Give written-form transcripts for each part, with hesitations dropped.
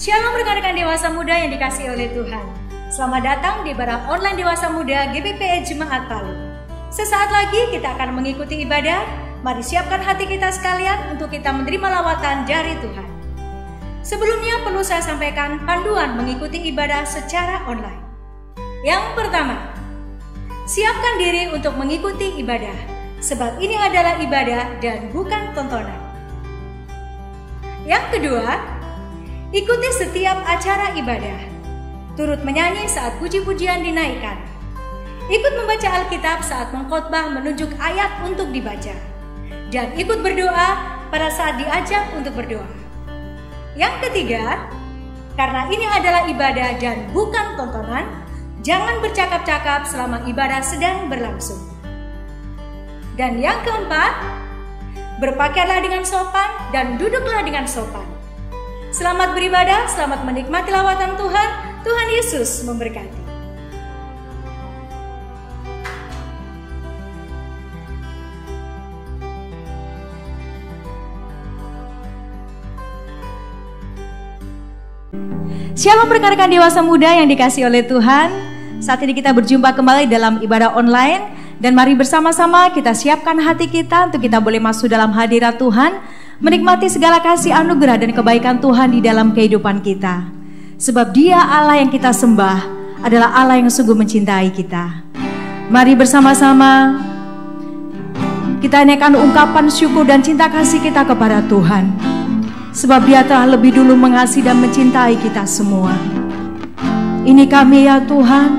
Shalom rekan-rekan dewasa muda yang dikasihi oleh Tuhan. Selamat datang di ibadah online dewasa muda GBPE Jemaat Palu. Sesaat lagi kita akan mengikuti ibadah. Mari siapkan hati kita sekalian untuk kita menerima lawatan dari Tuhan. Sebelumnya perlu saya sampaikan panduan mengikuti ibadah secara online. Yang pertama, siapkan diri untuk mengikuti ibadah, sebab ini adalah ibadah dan bukan tontonan. Yang kedua, ikuti setiap acara ibadah. Turut menyanyi saat puji-pujian dinaikkan. Ikut membaca Alkitab saat mengkhotbah menunjuk ayat untuk dibaca. Dan ikut berdoa pada saat diajak untuk berdoa. Yang ketiga, karena ini adalah ibadah dan bukan tontonan, jangan bercakap-cakap selama ibadah sedang berlangsung. Dan yang keempat, berpakaianlah dengan sopan dan duduklah dengan sopan. Selamat beribadah, selamat menikmati lawatan Tuhan. Tuhan Yesus memberkati. Shalom rekan-rekan dewasa muda yang dikasihi oleh Tuhan. Saat ini kita berjumpa kembali dalam ibadah online. Dan mari bersama-sama kita siapkan hati kita untuk kita boleh masuk dalam hadirat Tuhan, menikmati segala kasih anugerah dan kebaikan Tuhan di dalam kehidupan kita. Sebab Dia Allah yang kita sembah adalah Allah yang sungguh mencintai kita. Mari bersama-sama kita naikkan ungkapan syukur dan cinta kasih kita kepada Tuhan. Sebab Dia telah lebih dulu mengasihi dan mencintai kita semua. Ini kami ya Tuhan,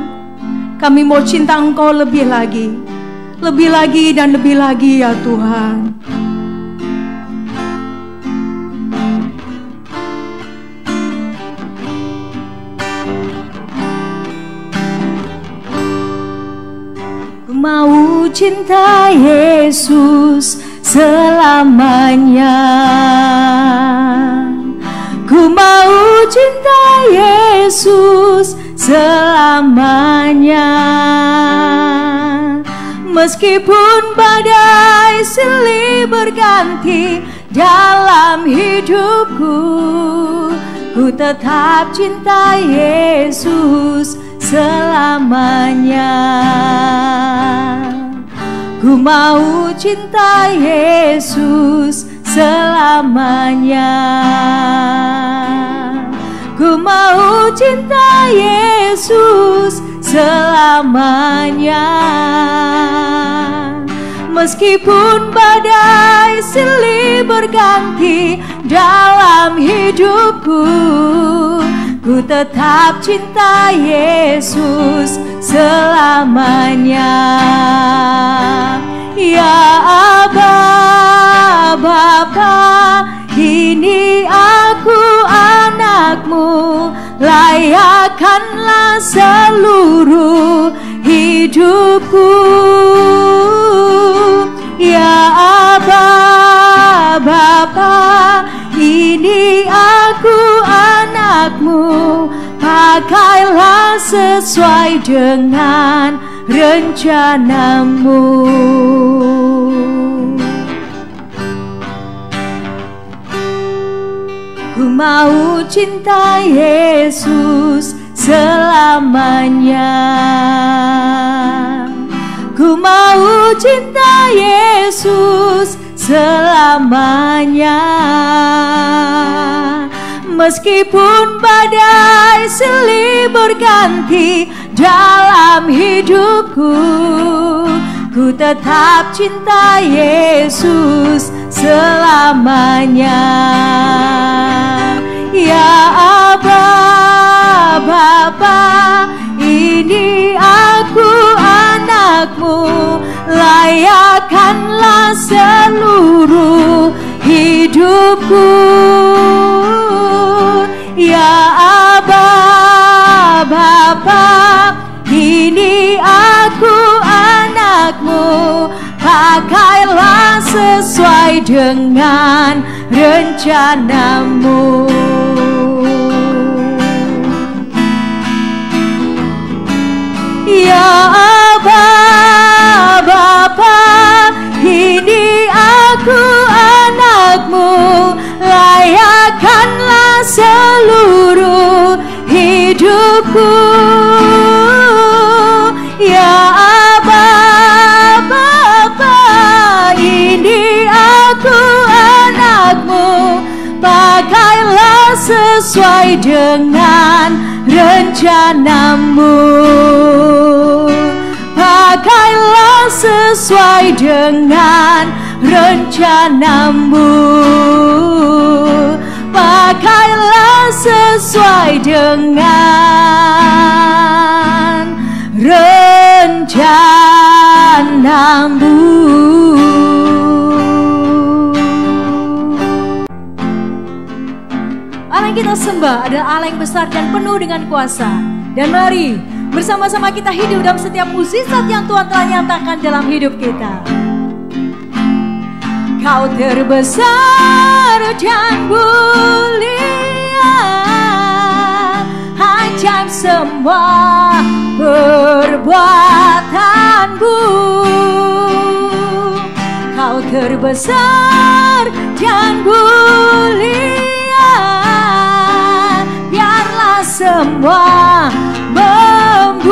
kami mau cinta Engkau lebih lagi dan lebih lagi ya Tuhan. Ku mau cinta Yesus selamanya. Ku mau cinta Yesus selamanya. Meskipun badai silih berganti dalam hidupku, ku tetap cinta Yesus selamanya. Ku mau cinta Yesus selamanya. Ku mau cinta Yesus selamanya. Meskipun badai silih berganti dalam hidupku, ku tetap cinta Yesus selamanya. Ya Aba, Bapa, ini aku anakmu, layakkanlah seluruh hidupku. Ya Aba, Bapa, ini aku anakmu, pakailah sesuai dengan rencanamu. Ku mau cinta Yesus selamanya. Ku mau cinta Yesus selamanya. Meskipun badai silih berganti dalam hidupku, ku tetap cinta Yesus selamanya. Ya Aba, Bapa, ini aku anakmu, layakkanlah seluruh hidupku. Ya Aba, Bapa, ini aku anakmu, pakailah sesuai dengan rencanamu. Ya Aba, Bapa, ini aku anakmu, layakkanlah seluruh sesuai dengan rencanamu. Pakailah sesuai dengan rencanamu. Pakailah sesuai dengan rencanamu. Allah yang kita sembah adalah Allah yang besar dan penuh dengan kuasa. Dan mari bersama-sama kita hidup dalam setiap mukjizat yang Tuhan telah nyatakan dalam hidup kita. Kau terbesar dan mulia, ajaib semua perbuatanmu. Kau terbesar dan mulia, biarlah semua memujimu.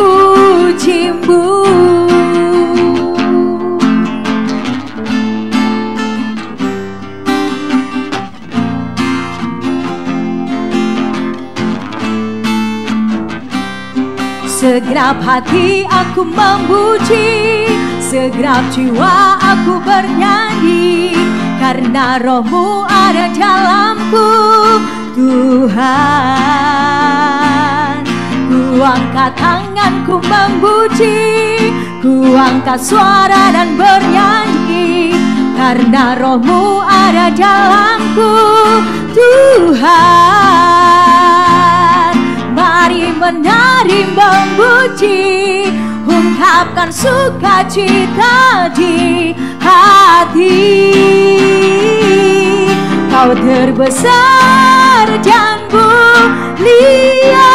Segenap hati aku memuji, segenap jiwa aku bernyanyi, karena Roh-Mu ada dalamku, Tuhan. Ku angkat tanganku memuji, ku angkat suara dan bernyanyi, karena Roh-Mu ada dalamku, Tuhan. Mari menari memuji, ungkapkan sukacita di hati. Kau terbesar dan mulia,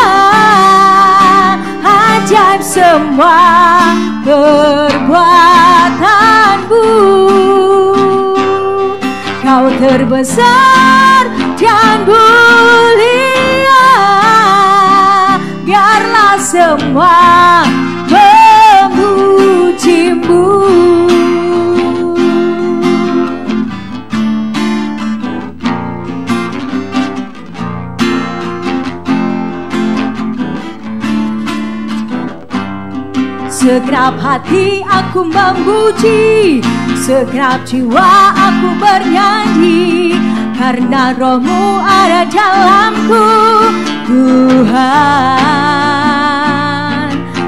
ajaib semua perbuatanmu. Kau terbesar dan mulia, biarlah semua memujimu. Segenap hati aku memuji, segenap jiwa aku bernyanyi, karena Roh-Mu ada dalamku, Tuhan.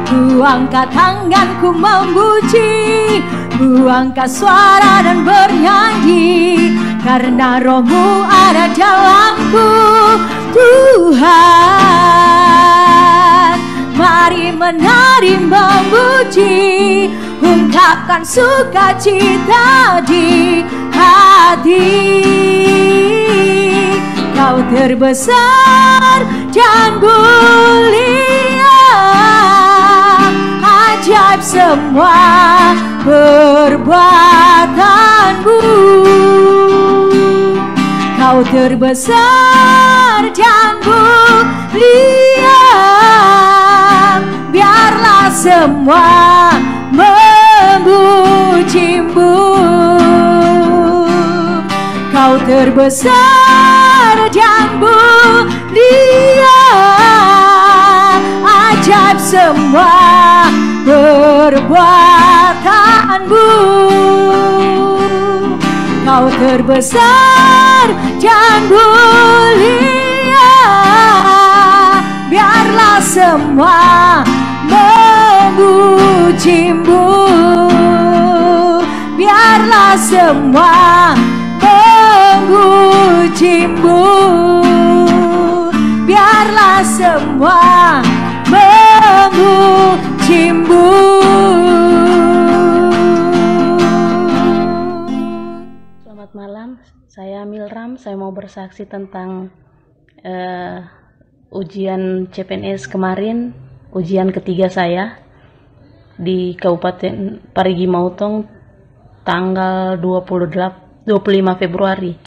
Ku angkat tanganku memuji, ku angkat suara dan bernyanyi, karena Roh-Mu ada dalamku, Tuhan. Mari menari memuji, ungkapkan sukacita di hati. Kau terbesar dan mulia, ajaib semua perbuatanmu. Kau terbesar dan mulia, biarlah semua memujimu. Kau terbesar dan mulia, ajaib semua perbuatanmu. Kau terbesar dan mulia, biarlah semua memujimu. Biarlah semua memujimu. Biarlah semua memujimu. Selamat malam, saya Milram. Saya mau bersaksi tentang ujian CPNS kemarin, ujian ketiga saya di Kabupaten Parigi Motong tanggal 25 Februari.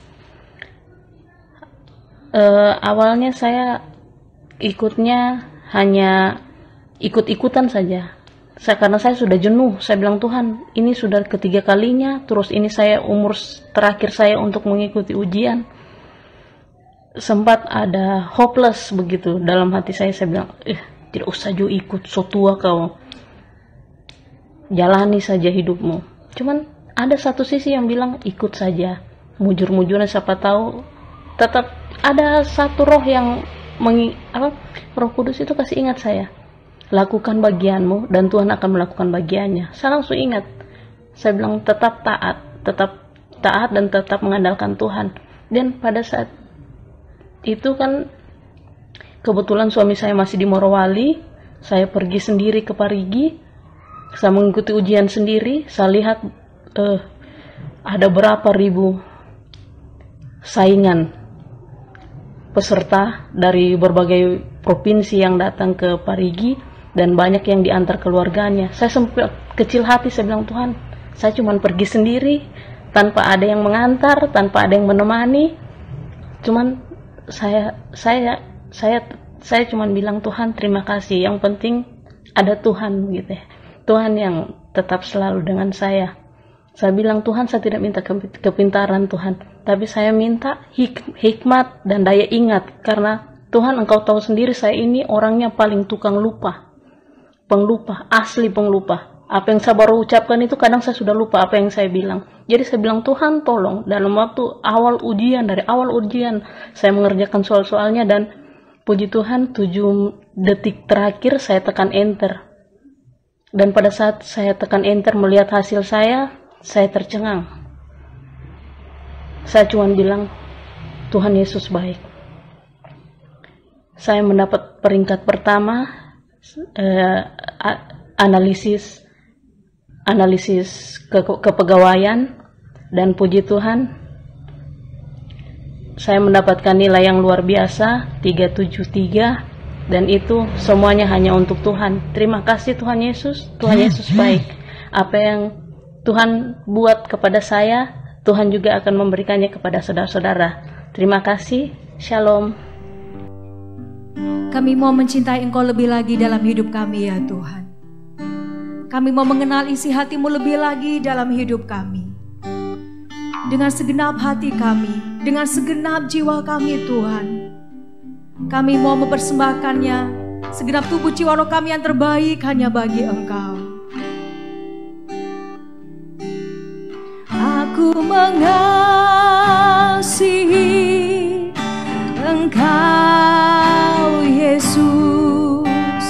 Awalnya saya ikutnya hanya ikut-ikutan saja. Karena saya sudah jenuh, saya bilang, Tuhan, ini sudah ketiga kalinya, terus ini saya umur terakhir saya untuk mengikuti ujian. sempat ada hopeless begitu dalam hati saya bilang, tidak usah juga ikut, so tua kau, jalani saja hidupmu. Cuman ada satu sisi yang bilang ikut saja, mujur-mujuran, siapa tahu tetap ada satu roh yang Roh Kudus itu kasih ingat saya, lakukan bagianmu dan Tuhan akan melakukan bagiannya. Saya langsung ingat, saya bilang tetap taat dan tetap mengandalkan Tuhan. Dan pada saat itu kan kebetulan suami saya masih di Morowali, saya pergi sendiri ke Parigi, saya mengikuti ujian sendiri. Saya lihat ada berapa ribu saingan peserta dari berbagai provinsi yang datang ke Parigi, dan banyak yang diantar keluarganya. Saya sempat kecil hati, saya bilang, Tuhan, saya cuma pergi sendiri tanpa ada yang mengantar, tanpa ada yang menemani. Cuman saya cuma bilang, Tuhan terima kasih, yang penting ada Tuhan gitu ya. Tuhan yang tetap selalu dengan saya. Saya bilang, Tuhan, saya tidak minta kepintaran Tuhan, tapi saya minta hikmat dan daya ingat, karena Tuhan Engkau tahu sendiri saya ini orangnya paling tukang lupa, penglupa, asli penglupa. Apa yang saya baru ucapkan itu kadang saya sudah lupa apa yang saya bilang. Jadi saya bilang, Tuhan tolong, dalam waktu dari awal ujian saya mengerjakan soal-soalnya, dan puji Tuhan 7 detik terakhir saya tekan enter. Dan pada saat saya tekan enter melihat hasil saya tercengang. Saya cuma bilang, Tuhan Yesus baik. Saya mendapat peringkat pertama, analisis kepegawaian, dan puji Tuhan saya mendapatkan nilai yang luar biasa, 373, dan itu semuanya hanya untuk Tuhan. Terima kasih Tuhan Yesus baik. Apa yang Tuhan buat kepada saya, Tuhan juga akan memberikannya kepada saudara-saudara. Terima kasih, Shalom. Kami mau mencintai Engkau lebih lagi dalam hidup kami ya Tuhan. Kami mau mengenal isi hati-Mu lebih lagi dalam hidup kami. Dengan segenap hati kami, dengan segenap jiwa kami Tuhan. Kami mau mempersembahkannya, segenap tubuh jiwa roh kami yang terbaik hanya bagi Engkau. Aku mengasihi Engkau Yesus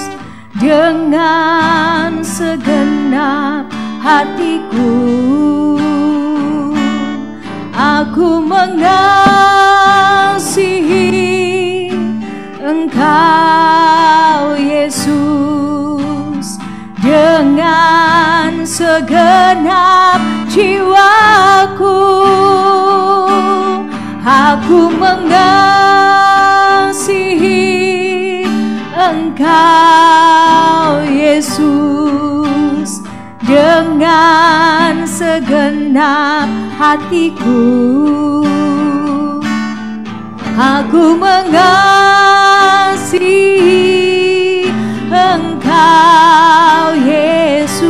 dengan segenap hatiku. Aku mengasihi Engkau Yesus dengan segenap jiwaku. Aku mengasihi Engkau Yesus dengan segenap hatiku. Aku mengasihi Engkau Yesus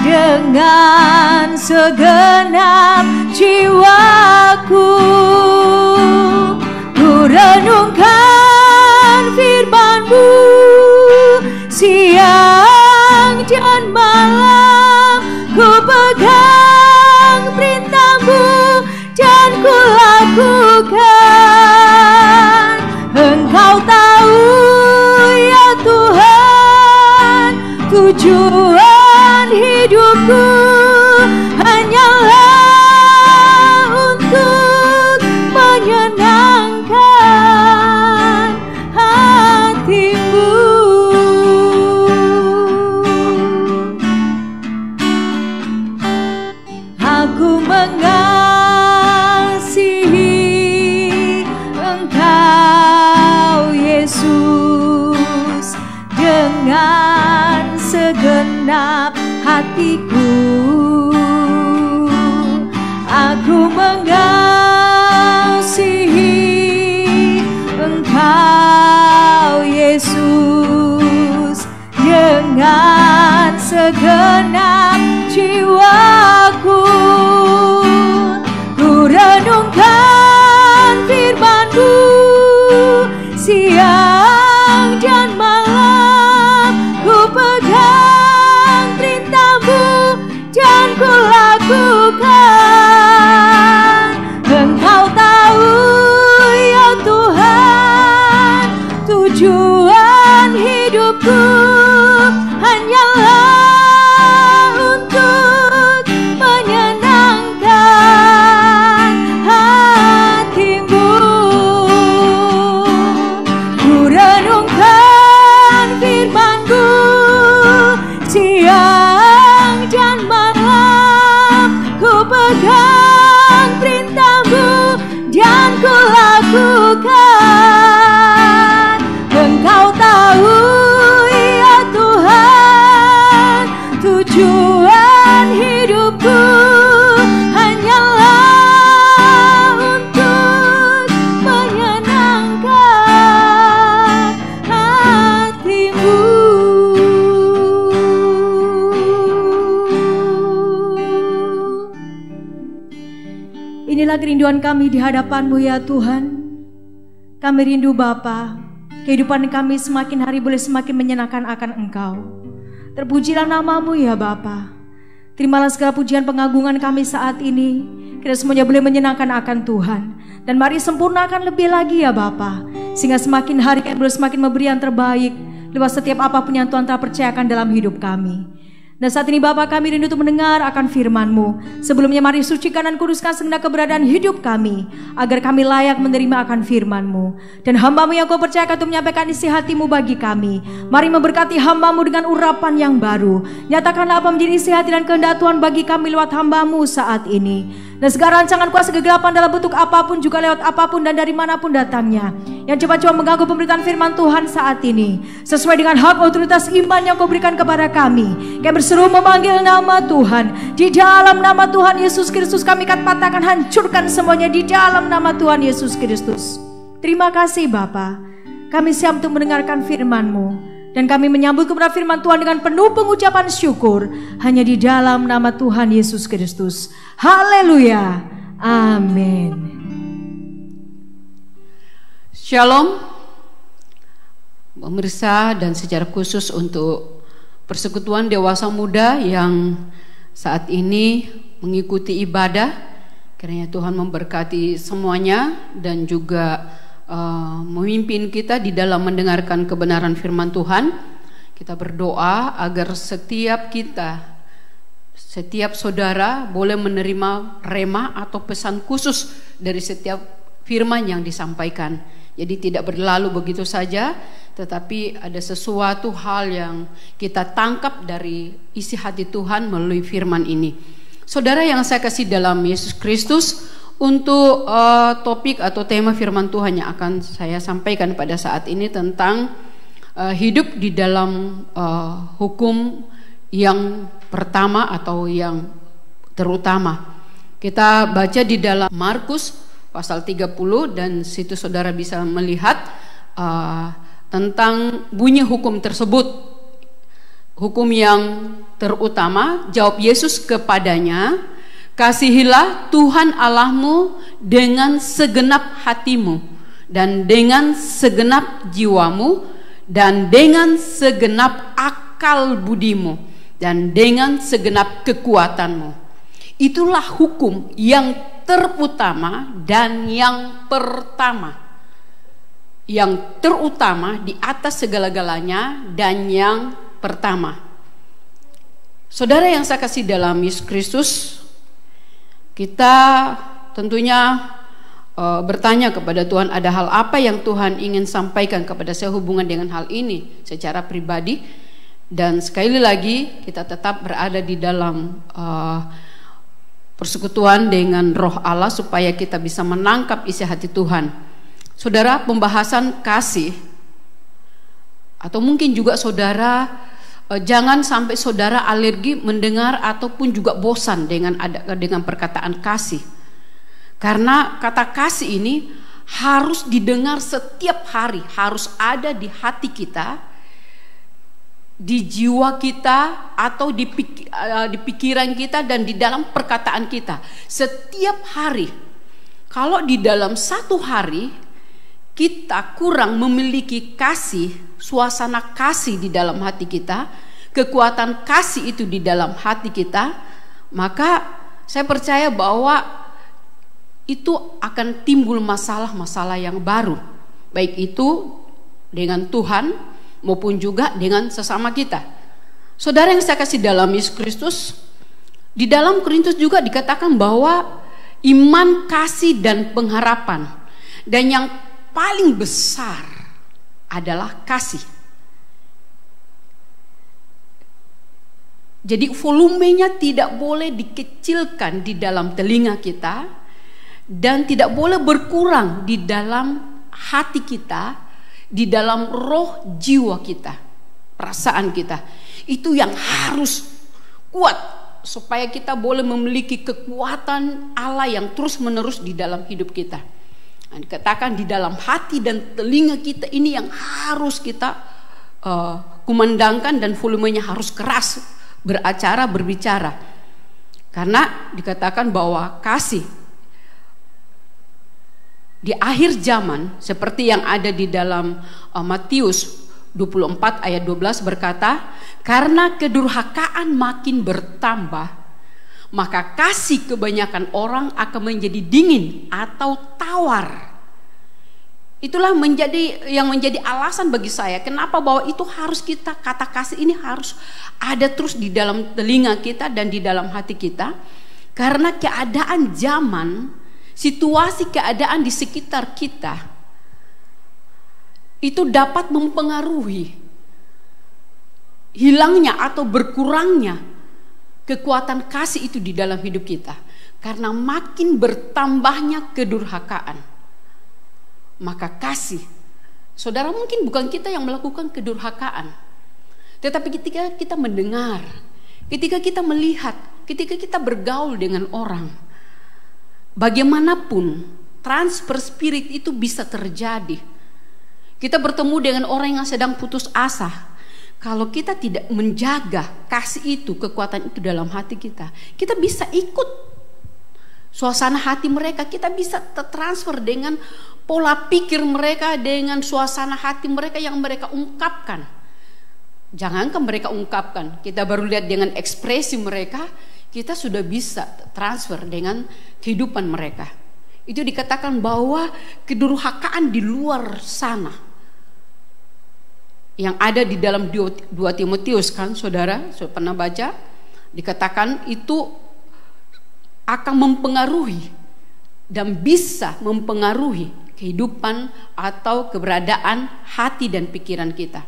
dengan segenap jiwaku. Ku renungkan firman-Mu siang dan malam, ku pegang perintah-Mu dan ku lakukan. Engkau tahu ya Tuhan, tujuan hidupku hanyalah untuk menyenangkan hati-Mu. Aku mengasihi Engkau Yesus dengan segenap hatiku. Aku mengasihi Engkau Yesus dengan segenap jiwaku. Ku renungkan firman inilah kerinduan kami di hadapan-Mu ya Tuhan. Kami rindu Bapa, kehidupan kami semakin hari boleh semakin menyenangkan akan Engkau. Terpujilah nama-Mu ya Bapa. Terimalah segala pujian pengagungan kami saat ini. Kiranya semuanya boleh menyenangkan akan Tuhan. Dan mari sempurnakan lebih lagi ya Bapa, sehingga semakin hari kami boleh semakin memberi yang terbaik lewat setiap apapun yang Tuhan telah percayakan dalam hidup kami. Dan saat ini Bapa, kami rindu untuk mendengar akan firman-Mu. Sebelumnya mari sucikan dan kuduskan segenap keberadaan hidup kami, agar kami layak menerima akan firman-Mu. Dan hamba-Mu yang Kau percayakan untuk menyampaikan isi hati-Mu bagi kami, mari memberkati hamba-Mu dengan urapan yang baru. Nyatakanlah apa menjadi isi hati dan kehendak Tuhan bagi kami lewat hamba-Mu saat ini. Dan segala rancangan kuasa kegelapan dalam bentuk apapun, juga lewat apapun dan dari manapun datangnya, yang coba-coba mengganggu pemberitaan firman Tuhan saat ini, sesuai dengan hak otoritas iman yang Kau berikan kepada kami, kami berseru memanggil nama Tuhan. Di dalam nama Tuhan Yesus Kristus kami akan patahkan, hancurkan semuanya di dalam nama Tuhan Yesus Kristus. Terima kasih Bapa, kami siap untuk mendengarkan firman-Mu. Dan kami menyambut kepada firman Tuhan dengan penuh pengucapan syukur, hanya di dalam nama Tuhan Yesus Kristus. Haleluya. Amin. Shalom pemirsa, dan secara khusus untuk persekutuan dewasa muda yang saat ini mengikuti ibadah, kiranya Tuhan memberkati semuanya dan juga memimpin kita di dalam mendengarkan kebenaran firman Tuhan. Kita berdoa agar setiap saudara boleh menerima rema atau pesan khusus dari setiap firman yang disampaikan. Jadi tidak berlalu begitu saja, tetapi ada sesuatu hal yang kita tangkap dari isi hati Tuhan melalui firman ini. Saudara yang saya kasih dalam Yesus Kristus, untuk topik atau tema firman Tuhan yang akan saya sampaikan pada saat ini tentang hidup di dalam hukum yang pertama atau yang terutama. Kita baca di dalam Markus pasal 30, dan situ saudara bisa melihat tentang bunyi hukum tersebut. Hukum yang terutama, jawab Yesus kepadanya, kasihilah Tuhan Allahmu dengan segenap hatimu, dan dengan segenap jiwamu, dan dengan segenap akal budimu, dan dengan segenap kekuatanmu. Itulah hukum yang terutama dan yang pertama. Yang terutama di atas segala-galanya dan yang pertama. Saudara yang saya kasih dalam Yesus Kristus, kita tentunya bertanya kepada Tuhan, ada hal apa yang Tuhan ingin sampaikan kepada saya hubungan dengan hal ini secara pribadi. Dan sekali lagi kita tetap berada di dalam persekutuan dengan Roh Allah supaya kita bisa menangkap isi hati Tuhan. Saudara, pembahasan kasih, atau mungkin juga saudara jangan sampai saudara alergi mendengar ataupun juga bosan dengan perkataan kasih. Karena kata kasih ini harus didengar setiap hari, harus ada di hati kita, di jiwa kita, atau di pikiran kita, dan di dalam perkataan kita setiap hari. Kalau di dalam satu hari kita kurang memiliki kasih, suasana kasih di dalam hati kita, kekuatan kasih itu di dalam hati kita, maka saya percaya bahwa itu akan timbul masalah-masalah yang baru, baik itu dengan Tuhan maupun juga dengan sesama kita. Saudara yang saya kasih dalam Yesus Kristus, di dalam Korintus juga dikatakan bahwa iman, kasih, dan pengharapan, dan yang paling besar adalah kasih. Jadi volumenya tidak boleh dikecilkan di dalam telinga kita, dan tidak boleh berkurang di dalam hati kita, di dalam roh jiwa kita, perasaan kita. Itu yang harus kuat supaya kita boleh memiliki kekuatan Allah yang terus menerus di dalam hidup kita. Nah, dikatakan di dalam hati dan telinga kita ini yang harus kita kumandangkan, dan volumenya harus keras berbicara. Karena dikatakan bahwa kasih di akhir zaman seperti yang ada di dalam Matius 24 ayat 12 berkata, karena kedurhakaan makin bertambah, maka kasih kebanyakan orang akan menjadi dingin atau tawar. Itulah yang menjadi alasan bagi saya kenapa bahwa itu harus kita, kata kasih ini harus ada terus di dalam telinga kita dan di dalam hati kita. Karena keadaan zaman, situasi keadaan di sekitar kita itu dapat mempengaruhi hilangnya atau berkurangnya kekuatan kasih itu di dalam hidup kita. Karena makin bertambahnya kedurhakaan, maka kasih, saudara, mungkin bukan kita yang melakukan kedurhakaan, tetapi ketika kita mendengar, ketika kita melihat, ketika kita bergaul dengan orang, bagaimanapun transfer spirit itu bisa terjadi. Kita bertemu dengan orang yang sedang putus asa. Kalau kita tidak menjaga kasih itu, kekuatan itu dalam hati kita, kita bisa ikut suasana hati mereka, kita bisa tertransfer dengan pola pikir mereka, dengan suasana hati mereka yang mereka ungkapkan. Jangankan mereka ungkapkan, kita baru lihat dengan ekspresi mereka, kita sudah bisa transfer dengan kehidupan mereka. Itu dikatakan bahwa kedurhakaan di luar sana yang ada di dalam 2 Timotius, kan saudara, sudah pernah baca, dikatakan itu akan mempengaruhi dan bisa mempengaruhi kehidupan atau keberadaan hati dan pikiran kita.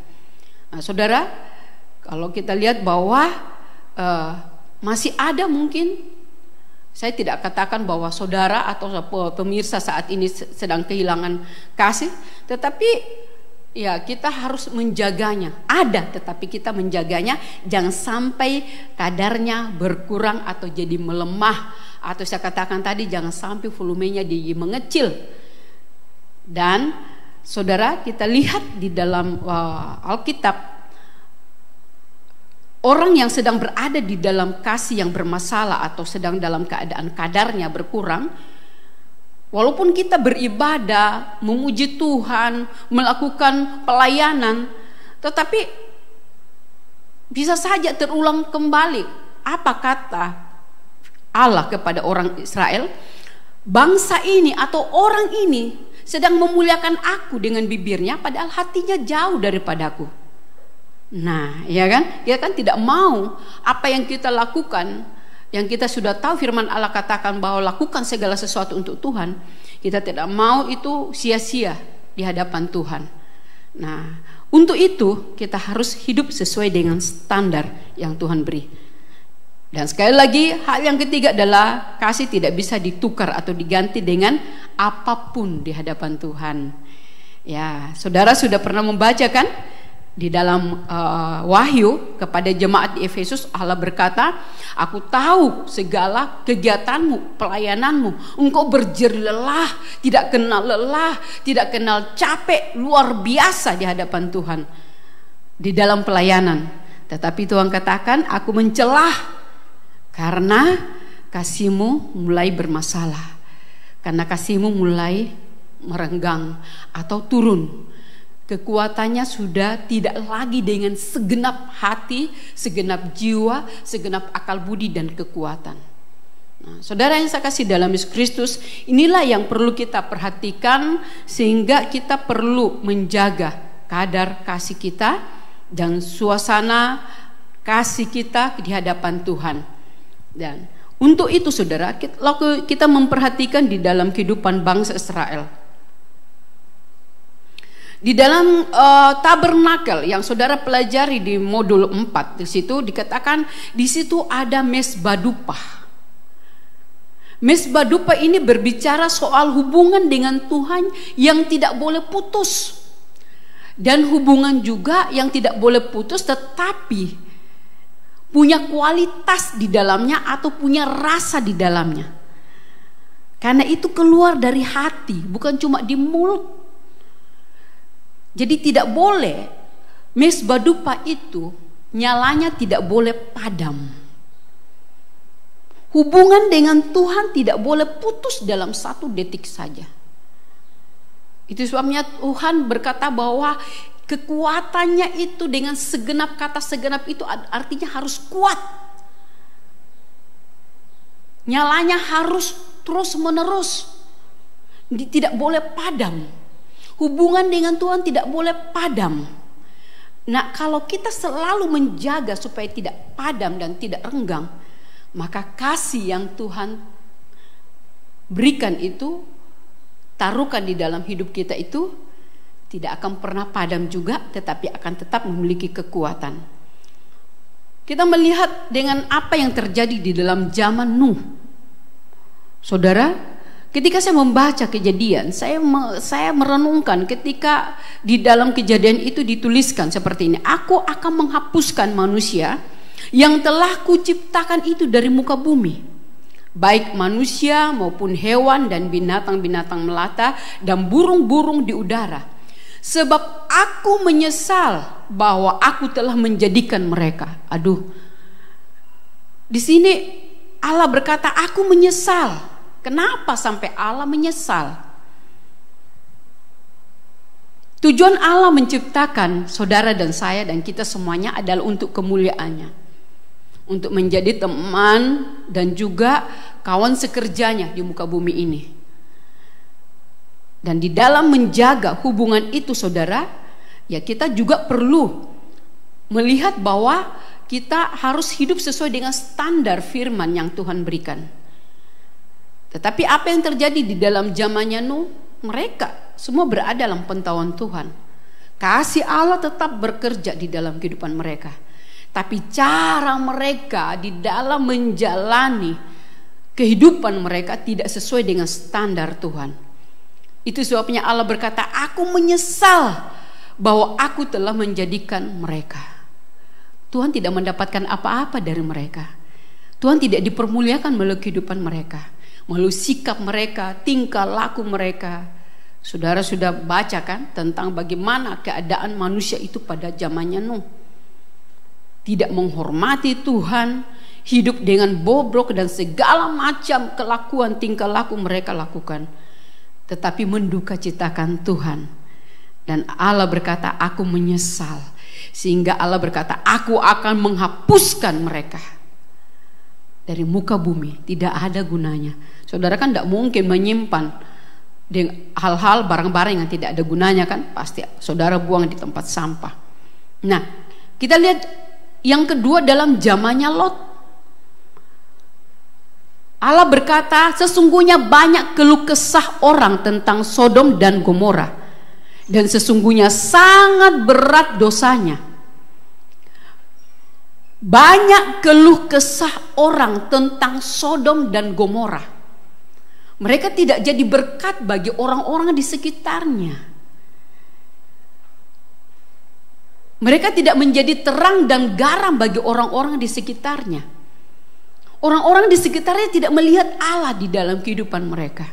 Nah, saudara, kalau kita lihat bahwa masih ada mungkin, saya tidak katakan bahwa saudara atau pemirsa saat ini sedang kehilangan kasih, tetapi ya kita harus menjaganya. Ada, tetapi kita menjaganya jangan sampai kadarnya berkurang atau jadi melemah, atau saya katakan tadi jangan sampai volumenya jadi mengecil. Dan saudara, kita lihat di dalam Alkitab, orang yang sedang berada di dalam kasih yang bermasalah atau sedang dalam keadaan kadarnya berkurang, walaupun kita beribadah, memuji Tuhan, melakukan pelayanan, tetapi bisa saja terulang kembali. Apa kata Allah kepada orang Israel? Bangsa ini atau orang ini sedang memuliakan aku dengan bibirnya, padahal hatinya jauh daripadaku. Nah, ya kan? Kita kan tidak mau apa yang kita lakukan, yang kita sudah tahu firman Allah katakan bahwa lakukan segala sesuatu untuk Tuhan, kita tidak mau itu sia-sia di hadapan Tuhan. Nah, untuk itu kita harus hidup sesuai dengan standar yang Tuhan beri. Dan sekali lagi, hal yang ketiga adalah kasih tidak bisa ditukar atau diganti dengan apapun di hadapan Tuhan. Ya, saudara sudah pernah membaca kan? Di dalam Wahyu kepada jemaat di Efesus, Allah berkata, aku tahu segala kegiatanmu, pelayananmu, engkau berjerih lelah, tidak kenal lelah, tidak kenal capek, luar biasa di hadapan Tuhan di dalam pelayanan. Tetapi Tuhan katakan, aku mencelah karena kasihmu mulai bermasalah, karena kasihmu mulai merenggang atau turun. Kekuatannya sudah tidak lagi dengan segenap hati, segenap jiwa, segenap akal budi dan kekuatan. Nah, saudara yang saya kasih dalam Yesus Kristus, inilah yang perlu kita perhatikan, sehingga kita perlu menjaga kadar kasih kita dan suasana kasih kita di hadapan Tuhan. Dan untuk itu saudara, kita memperhatikan di dalam kehidupan bangsa Israel, di dalam tabernakel yang saudara pelajari di modul 4, di situ dikatakan di situ ada mesbah dupa. Mesbah dupa ini berbicara soal hubungan dengan Tuhan yang tidak boleh putus, dan hubungan juga yang tidak boleh putus tetapi punya kualitas di dalamnya atau punya rasa di dalamnya. Karena itu keluar dari hati, bukan cuma di mulut. Jadi tidak boleh mesbah dupa itu nyalanya tidak boleh padam. Hubungan dengan Tuhan tidak boleh putus dalam 1 detik saja. Itu sebabnya Tuhan berkata bahwa kekuatannya itu dengan segenap kata segenap itu artinya harus kuat. Nyalanya harus terus menerus. Tidak boleh padam. Hubungan dengan Tuhan tidak boleh padam. Nah, kalau kita selalu menjaga supaya tidak padam dan tidak renggang, maka kasih yang Tuhan berikan itu, taruhkan di dalam hidup kita itu tidak akan pernah padam juga, tetapi akan tetap memiliki kekuatan. Kita melihat dengan apa yang terjadi di dalam zaman Nuh. Saudara, ketika saya membaca Kejadian, saya merenungkan ketika di dalam Kejadian itu dituliskan seperti ini. Aku akan menghapuskan manusia yang telah kuciptakan itu dari muka bumi, baik manusia maupun hewan dan binatang-binatang melata dan burung-burung di udara. Sebab aku menyesal bahwa aku telah menjadikan mereka. Aduh, di sini Allah berkata aku menyesal. Kenapa sampai Allah menyesal? Tujuan Allah menciptakan saudara dan saya dan kita semuanya adalah untuk kemuliaannya, untuk menjadi teman dan juga kawan sekerjanya di muka bumi ini. Dan di dalam menjaga hubungan itu saudara, ya kita juga perlu melihat bahwa kita harus hidup sesuai dengan standar firman yang Tuhan berikan. Tetapi apa yang terjadi di dalam zamannya Nuh? Mereka semua berada dalam pengetahuan Tuhan. Kasih Allah tetap bekerja di dalam kehidupan mereka. Tapi cara mereka di dalam menjalani kehidupan mereka tidak sesuai dengan standar Tuhan. Itu sebabnya Allah berkata, aku menyesal bahwa aku telah menjadikan mereka. Tuhan tidak mendapatkan apa-apa dari mereka. Tuhan tidak dipermuliakan melalui kehidupan mereka, melalui sikap mereka, tingkah laku mereka. Saudara sudah baca kan tentang bagaimana keadaan manusia itu pada zamannya Nuh. Tidak menghormati Tuhan, hidup dengan bobrok dan segala macam kelakuan tingkah laku mereka lakukan. Tetapi mendukacitakan Tuhan. Dan Allah berkata, aku menyesal. Sehingga Allah berkata, aku akan menghapuskan mereka dari muka bumi. Tidak ada gunanya. Saudara kan tidak mungkin menyimpan dengan hal-hal barang-barang yang tidak ada gunanya kan. Pasti saudara buang di tempat sampah. Nah, kita lihat yang kedua dalam zamannya Lot. Allah berkata, sesungguhnya banyak keluh kesah orang tentang Sodom dan Gomora, dan sesungguhnya sangat berat dosanya. Banyak keluh kesah orang tentang Sodom dan Gomora. Mereka tidak jadi berkat bagi orang-orang di sekitarnya. Mereka tidak menjadi terang dan garam bagi orang-orang di sekitarnya. Orang-orang di sekitarnya tidak melihat Allah di dalam kehidupan mereka.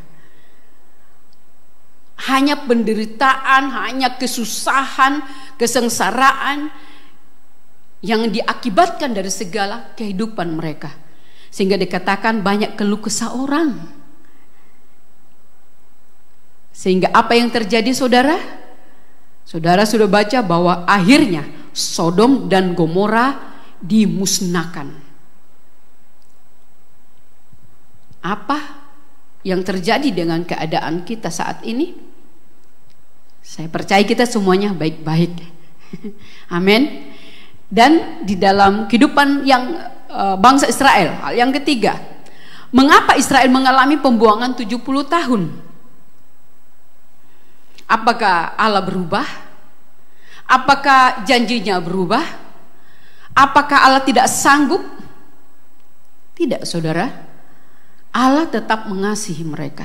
Hanya penderitaan, hanya kesusahan, kesengsaraan yang diakibatkan dari segala kehidupan mereka. Sehingga dikatakan banyak keluh kesah orang. Sehingga apa yang terjadi saudara? Saudara sudah baca bahwa akhirnya Sodom dan Gomora dimusnahkan. Apa yang terjadi dengan keadaan kita saat ini? Saya percaya kita semuanya baik-baik. Amin. Dan di dalam kehidupan yang bangsa Israel, hal yang ketiga, mengapa Israel mengalami pembuangan 70 tahun? Apakah Allah berubah? Apakah janjinya berubah? Apakah Allah tidak sanggup? Tidak, saudara. Allah tetap mengasihi mereka.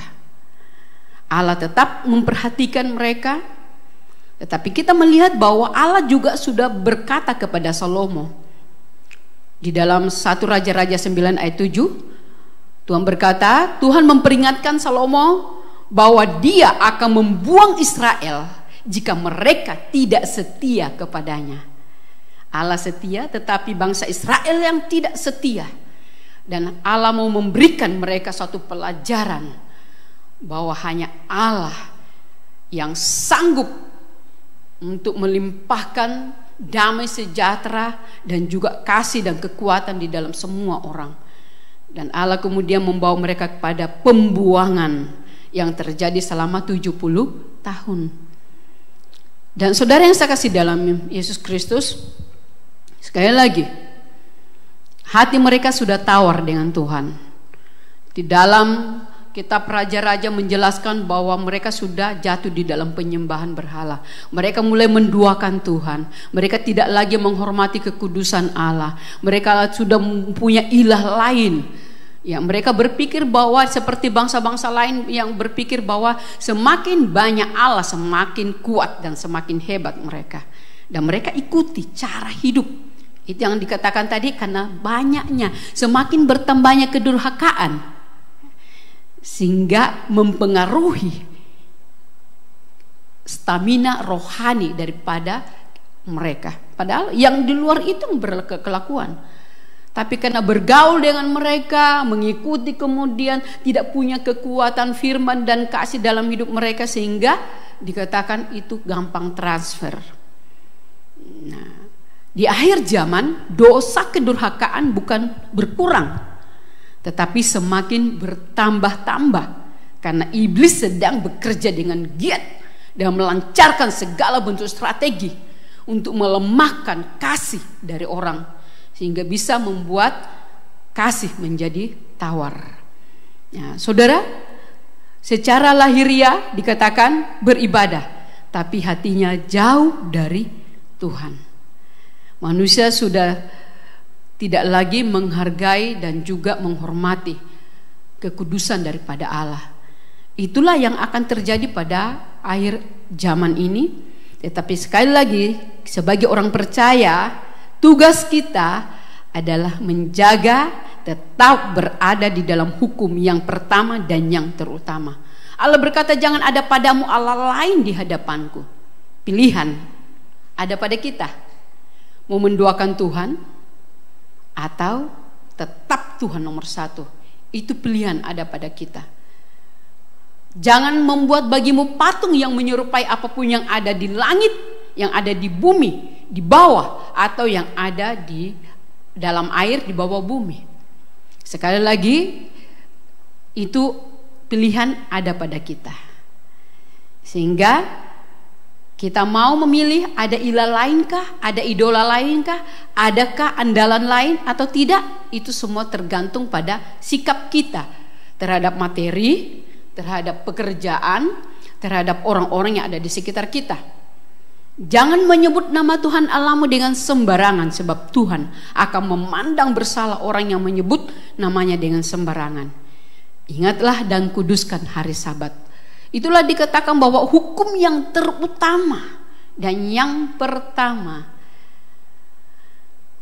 Allah tetap memperhatikan mereka. Tetapi kita melihat bahwa Allah juga sudah berkata kepada Salomo. Di dalam 1 Raja-Raja 9 ayat 7, Tuhan berkata, Tuhan memperingatkan Salomo bahwa dia akan membuang Israel jika mereka tidak setia kepadanya. Allah setia, tetapi bangsa Israel yang tidak setia. Dan Allah mau memberikan mereka suatu pelajaran bahwa hanya Allah yang sanggup untuk melimpahkan damai sejahtera dan juga kasih dan kekuatan di dalam semua orang. Dan Allah kemudian membawa mereka kepada pembuangan yang terjadi selama 70 tahun. Dan saudara yang saya kasih dalam Yesus Kristus, sekali lagi, hati mereka sudah tawar dengan Tuhan. Di dalam kitab Raja-Raja menjelaskan bahwa mereka sudah jatuh di dalam penyembahan berhala. Mereka mulai menduakan Tuhan. Mereka tidak lagi menghormati kekudusan Allah. Mereka sudah mempunyai ilah lain. Ya, mereka berpikir bahwa seperti bangsa-bangsa lain yang berpikir bahwa semakin banyak Allah, semakin kuat dan semakin hebat mereka. Dan mereka ikuti cara hidup. Itu yang dikatakan tadi, karena banyaknya, semakin bertambahnya kedurhakaan, sehingga mempengaruhi stamina rohani daripada mereka. Padahal yang di luar itu berkelakuan, tapi karena bergaul dengan mereka, mengikuti, kemudian tidak punya kekuatan firman dan kasih dalam hidup mereka, sehingga dikatakan itu gampang transfer. Nah, di akhir zaman dosa kedurhakaan bukan berkurang, tetapi semakin bertambah-tambah, karena iblis sedang bekerja dengan giat dan melancarkan segala bentuk strategi untuk melemahkan kasih dari orang, sehingga bisa membuat kasih menjadi tawar. Nah, saudara, secara lahiriah dikatakan beribadah, tapi hatinya jauh dari Tuhan. Manusia sudah tidak lagi menghargai dan juga menghormati kekudusan daripada Allah. Itulah yang akan terjadi pada akhir zaman ini. Tetapi sekali lagi, sebagai orang percaya, tugas kita adalah menjaga tetap berada di dalam hukum yang pertama dan yang terutama. Allah berkata, jangan ada padamu Allah lain di hadapanku. Pilihan ada pada kita, mau menduakan Tuhan atau tetap Tuhan nomor satu. Itu pilihan ada pada kita. Jangan membuat bagimu patung yang menyerupai apapun yang ada di langit, yang ada di bumi, di bawah, atau yang ada di dalam air di bawah bumi. Sekali lagi, itu pilihan ada pada kita. Sehingga kita mau memilih, ada ilah lainkah, ada idola lainkah, adakah andalan lain atau tidak, itu semua tergantung pada sikap kita terhadap materi, terhadap pekerjaan, terhadap orang-orang yang ada di sekitar kita. Jangan menyebut nama Tuhan Allahmu dengan sembarangan, sebab Tuhan akan memandang bersalah orang yang menyebut namanya dengan sembarangan. Ingatlah dan kuduskan hari Sabat. Itulah dikatakan bahwa hukum yang terutama dan yang pertama.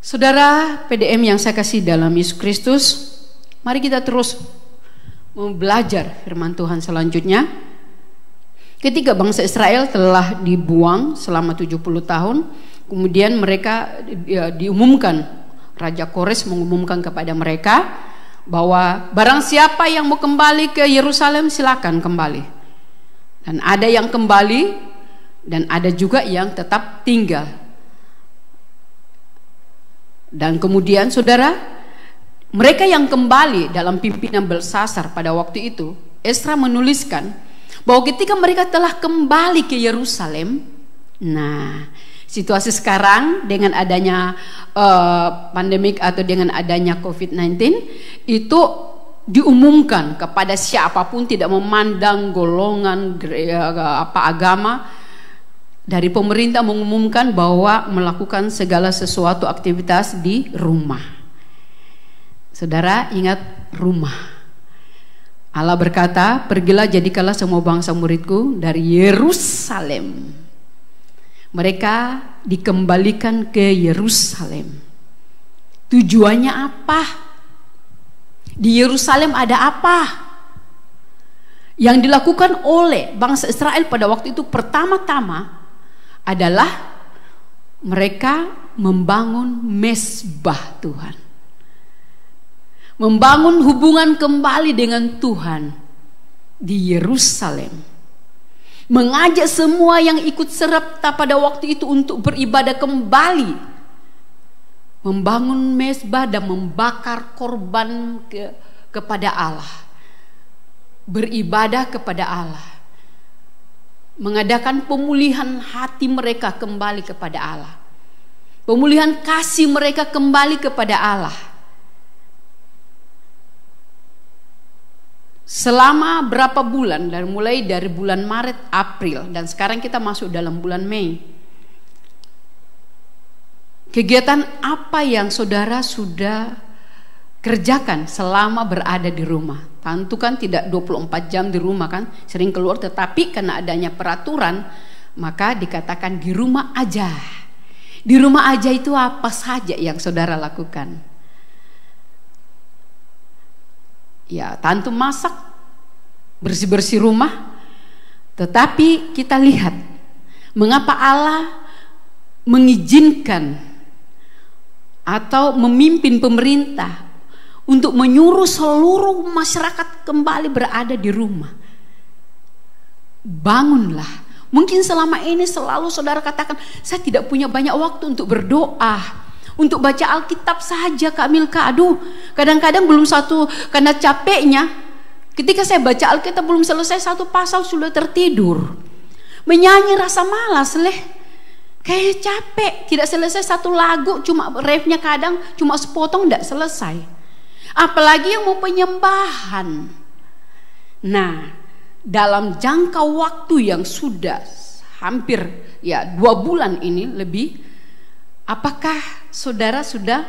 Saudara PDM yang saya kasih dalam Yesus Kristus, mari kita terus belajar firman Tuhan selanjutnya. Ketika bangsa Israel telah dibuang selama 70 tahun, kemudian mereka diumumkan, Raja Kores mengumumkan kepada mereka bahwa barang siapa yang mau kembali ke Yerusalem silakan kembali. Dan ada yang kembali dan ada juga yang tetap tinggal. Dan kemudian saudara, mereka yang kembali dalam pimpinan Belsasar pada waktu itu, Esra menuliskan bahwa ketika mereka telah kembali ke Yerusalem, nah situasi sekarang dengan adanya pandemik atau dengan adanya COVID-19 itu diumumkan kepada siapapun, tidak memandang golongan agama, dari pemerintah mengumumkan bahwa melakukan segala sesuatu aktivitas di rumah. Saudara ingat rumah. Allah berkata, pergilah jadikanlah semua bangsa muridku dari Yerusalem. Mereka dikembalikan ke Yerusalem. Tujuannya apa? Di Yerusalem ada apa? Yang dilakukan oleh bangsa Israel pada waktu itu pertama-tama adalah mereka membangun mezbah Tuhan, membangun hubungan kembali dengan Tuhan di Yerusalem. mengajak semua yang ikut serta pada waktu itu untuk beribadah kembali, membangun mezbah dan membakar korban kepada Allah, beribadah kepada Allah, mengadakan pemulihan hati mereka kembali kepada Allah, pemulihan kasih mereka kembali kepada Allah. Selama berapa bulan, dan mulai dari bulan Maret, April, dan sekarang kita masuk dalam bulan Mei, kegiatan apa yang saudara sudah kerjakan selama berada di rumah? Tentu kan tidak 24 jam di rumah kan, sering keluar, tetapi karena adanya peraturan, maka dikatakan di rumah aja. Di rumah aja itu apa saja yang saudara lakukan? Ya, tentu masak, bersih-bersih rumah. Tetapi kita lihat mengapa Allah mengizinkan atau memimpin pemerintah untuk menyuruh seluruh masyarakat kembali berada di rumah. Bangunlah. Mungkin selama ini selalu saudara katakan, saya tidak punya banyak waktu untuk berdoa, untuk baca Alkitab saja Kak Milka. Aduh, kadang-kadang belum satu, karena capeknya ketika saya baca Alkitab belum selesai satu pasal sudah tertidur. Menyanyi rasa malas leh, kayak capek, tidak selesai satu lagu, cuma refnya kadang cuma sepotong tidak selesai. Apalagi yang mau penyembahan. Nah, dalam jangka waktu yang sudah hampir 2 bulan ini lebih, apakah saudara sudah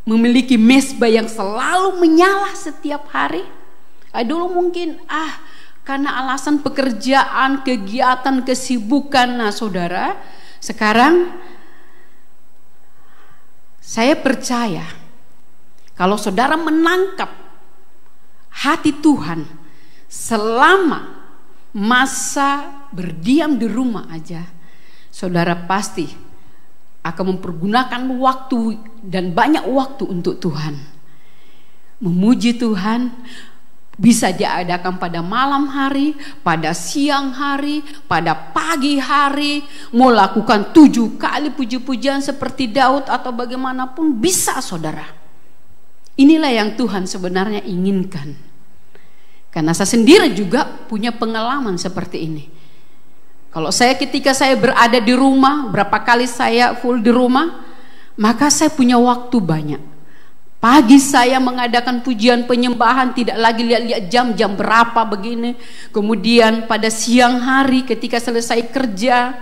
memiliki mezbah yang selalu menyala setiap hari? Dulu mungkin karena alasan pekerjaan, kegiatan, kesibukan. Nah saudara, sekarang saya percaya kalau saudara menangkap hati Tuhan selama masa berdiam di rumah aja, saudara pasti akan mempergunakan waktu dan banyak waktu untuk Tuhan. Memuji Tuhan bisa diadakan pada malam hari, pada siang hari, pada pagi hari. Mau lakukan 7 kali puji-pujian seperti Daud atau bagaimanapun bisa saudara. Inilah yang Tuhan sebenarnya inginkan. Karena saya sendiri juga punya pengalaman seperti ini. Kalau ketika saya berada di rumah, berapa kali saya full di rumah, maka saya punya waktu banyak. Pagi saya mengadakan pujian penyembahan, tidak lagi lihat-lihat jam berapa begini. Kemudian pada siang hari ketika selesai kerja,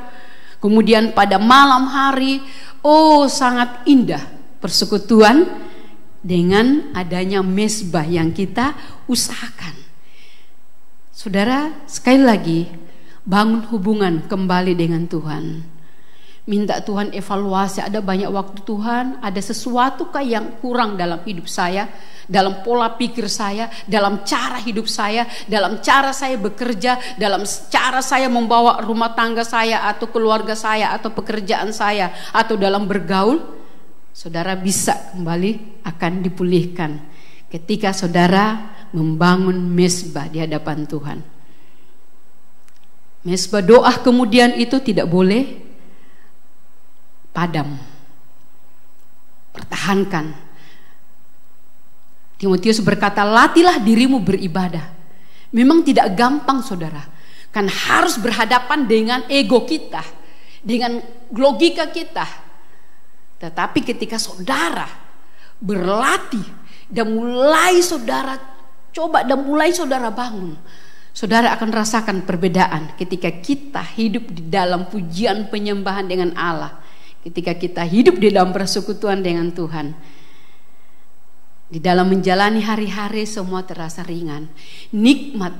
kemudian pada malam hari, sangat indah persekutuan dengan adanya mezbah yang kita usahakan. Saudara, sekali lagi, bangun hubungan kembali dengan Tuhan. Minta Tuhan evaluasi, ada banyak waktu Tuhan, ada sesuatu yang kurang dalam hidup saya, dalam pola pikir saya, dalam cara hidup saya, dalam cara saya bekerja, dalam cara saya membawa rumah tangga saya atau keluarga saya atau pekerjaan saya atau dalam bergaul. Saudara bisa kembali akan dipulihkan ketika saudara membangun mezbah di hadapan Tuhan. Mezbah doa kemudian itu tidak boleh padam. Pertahankan. Timotius berkata, latihlah dirimu beribadah. Memang tidak gampang saudara, kan harus berhadapan dengan ego kita, dengan logika kita. Tetapi ketika saudara berlatih dan mulai saudara coba dan mulai saudara bangun, saudara akan rasakan perbedaan ketika kita hidup di dalam pujian penyembahan dengan Allah, ketika kita hidup di dalam persekutuan dengan Tuhan. Di dalam menjalani hari-hari semua terasa ringan, nikmat,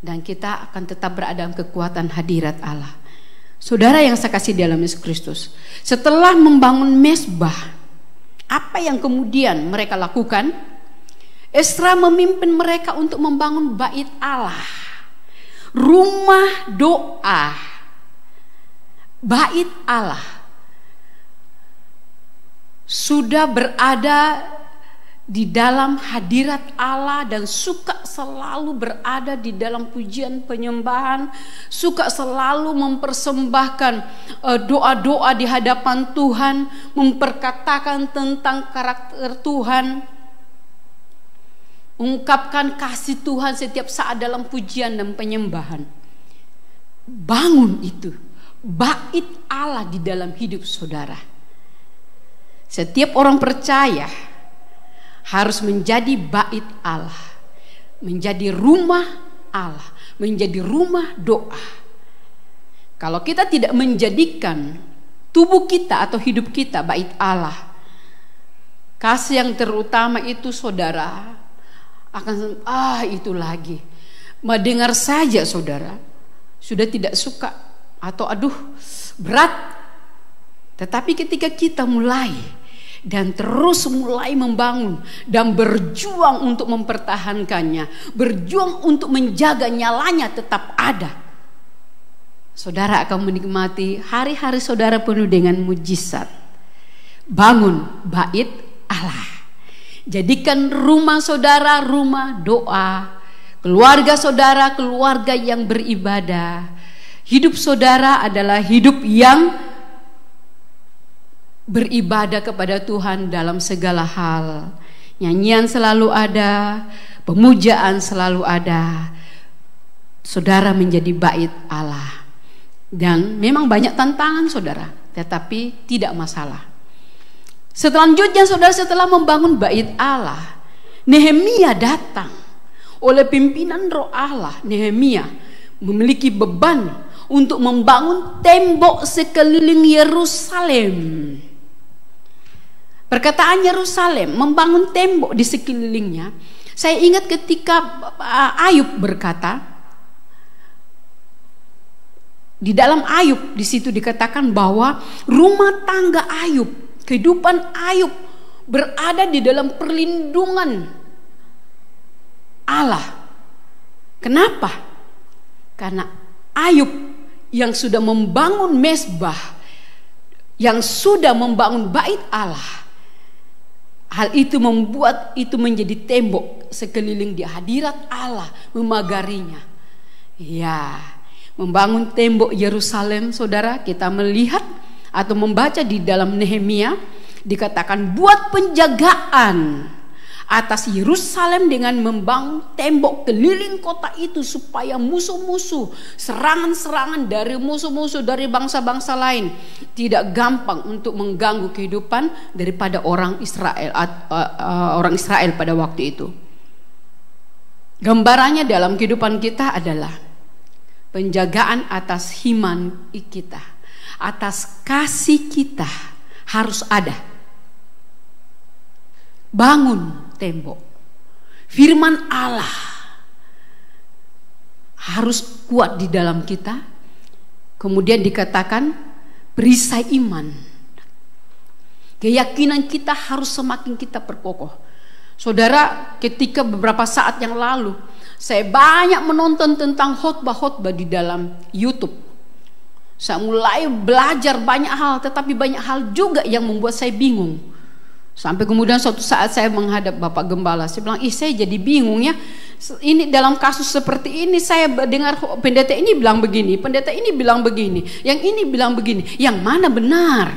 dan kita akan tetap berada dalam kekuatan hadirat Allah. Saudara yang saya kasih dalam Yesus Kristus, setelah membangun mezbah, apa yang kemudian mereka lakukan? Esra memimpin mereka untuk membangun bait Allah, rumah doa, bait Allah. Sudah berada di dalam hadirat Allah dan suka selalu berada di dalam pujian penyembahan, suka selalu mempersembahkan doa-doa di hadapan Tuhan, memperkatakan tentang karakter Tuhan, ungkapkan kasih Tuhan setiap saat dalam pujian dan penyembahan. Bangun itu, bait Allah di dalam hidup saudara. Setiap orang percaya harus menjadi bait Allah, menjadi rumah Allah, menjadi rumah doa. Kalau kita tidak menjadikan tubuh kita atau hidup kita bait Allah, kasih yang terutama itu saudara akan itu lagi. Mendengar saja saudara sudah tidak suka atau berat. Tetapi ketika kita mulai dan terus mulai membangun dan berjuang untuk mempertahankannya, berjuang untuk menjaga nyalanya tetap ada, saudara akan menikmati hari-hari saudara penuh dengan mujizat. Bangun bait Allah, jadikan rumah saudara rumah doa, keluarga saudara keluarga yang beribadah. Hidup saudara adalah hidup yang beribadah kepada Tuhan dalam segala hal. Nyanyian selalu ada, pemujaan selalu ada. Saudara menjadi bait Allah. Dan memang banyak tantangan saudara, tetapi tidak masalah. Selanjutnya saudara, setelah membangun bait Allah, Nehemia datang. Oleh pimpinan Roh Allah, Nehemia memiliki beban untuk membangun tembok sekeliling Yerusalem. Perkataan Yerusalem, membangun tembok di sekelilingnya. Saya ingat ketika Ayub berkata, di dalam Ayub di situ dikatakan bahwa rumah tangga Ayub, kehidupan Ayub berada di dalam perlindungan Allah. Kenapa? Karena Ayub yang sudah membangun mezbah, yang sudah membangun bait Allah, hal itu membuat itu menjadi tembok sekeliling di hadirat Allah, memagarinya. Ya, membangun tembok Yerusalem, saudara, kita melihat atau membaca di dalam Nehemia dikatakan buat penjagaan atas Yerusalem dengan membangun tembok keliling kota itu supaya musuh-musuh, serangan-serangan dari musuh-musuh dari bangsa-bangsa lain tidak gampang untuk mengganggu kehidupan daripada orang Israel pada waktu itu. Gambarannya dalam kehidupan kita adalah penjagaan atas iman kita, atas kasih kita harus ada. Bangun tembok. Firman Allah harus kuat di dalam kita. Kemudian dikatakan perisai iman. Keyakinan kita harus semakin kita perkokoh. Saudara, ketika beberapa saat yang lalu saya banyak menonton tentang khotbah-khotbah di dalam YouTube. Saya mulai belajar banyak hal, tetapi banyak hal juga yang membuat saya bingung. Sampai kemudian suatu saat saya menghadap Bapak Gembala, saya bilang, saya jadi bingung ya. Ini dalam kasus seperti ini saya dengar pendeta ini bilang begini, pendeta ini bilang begini, yang ini bilang begini. Yang mana benar?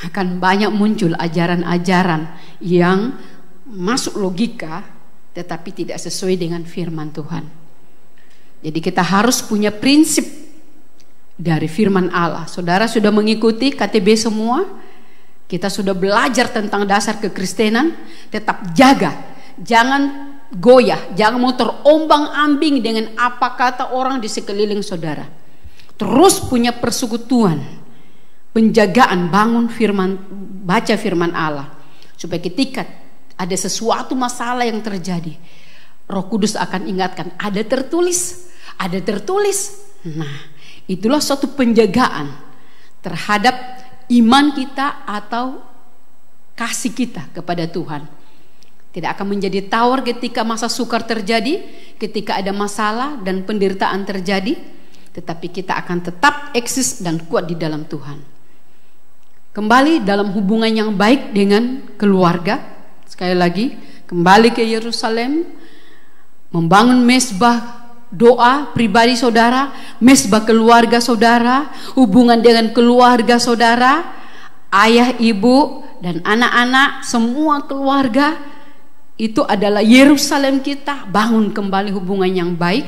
Akan banyak muncul ajaran-ajaran yang masuk logika tetapi tidak sesuai dengan firman Tuhan. Jadi kita harus punya prinsip dari firman Allah. Saudara sudah mengikuti KTB semua? Kita sudah belajar tentang dasar kekristenan. Tetap jaga, jangan goyah, jangan mau terombang-ambing dengan apa kata orang di sekeliling saudara. Terus punya persekutuan, penjagaan, bangun firman, baca firman Allah, supaya ketika ada sesuatu masalah yang terjadi, Roh Kudus akan ingatkan, ada tertulis. Nah, itulah suatu penjagaan terhadap iman kita atau kasih kita kepada Tuhan. Tidak akan menjadi tawar ketika masa sukar terjadi, ketika ada masalah dan penderitaan terjadi, tetapi kita akan tetap eksis dan kuat di dalam Tuhan. Kembali dalam hubungan yang baik dengan keluarga, Sekali lagi, kembali ke Yerusalem, membangun mezbah doa pribadi saudara, mezbah keluarga saudara, hubungan dengan keluarga saudara, ayah, ibu, dan anak-anak, semua keluarga. Itu adalah Yerusalem kita. Bangun kembali hubungan yang baik.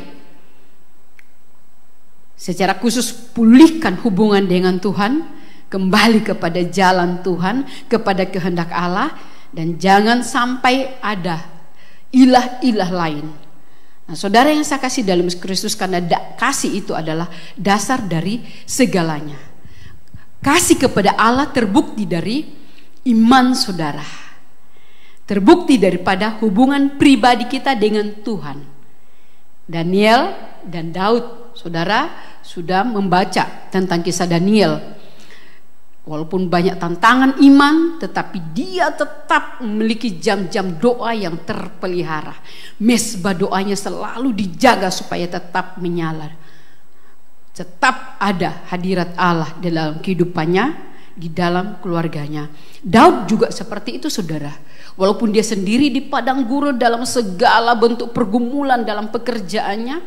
Secara khusus pulihkan hubungan dengan Tuhan, kembali kepada jalan Tuhan, kepada kehendak Allah, dan jangan sampai ada ilah-ilah lain. Nah, saudara yang saya kasih dalam Kristus, karena kasih itu adalah dasar dari segalanya. Kasih kepada Allah terbukti dari iman saudara, terbukti daripada hubungan pribadi kita dengan Tuhan. Daniel dan Daud, saudara sudah membaca tentang kisah Daniel. Walaupun banyak tantangan iman, tetapi dia tetap memiliki jam-jam doa yang terpelihara. Mezbah doanya selalu dijaga supaya tetap menyala. Tetap ada hadirat Allah dalam kehidupannya, di dalam keluarganya. Daud juga seperti itu saudara. Walaupun dia sendiri di padang gurun dalam segala bentuk pergumulan dalam pekerjaannya,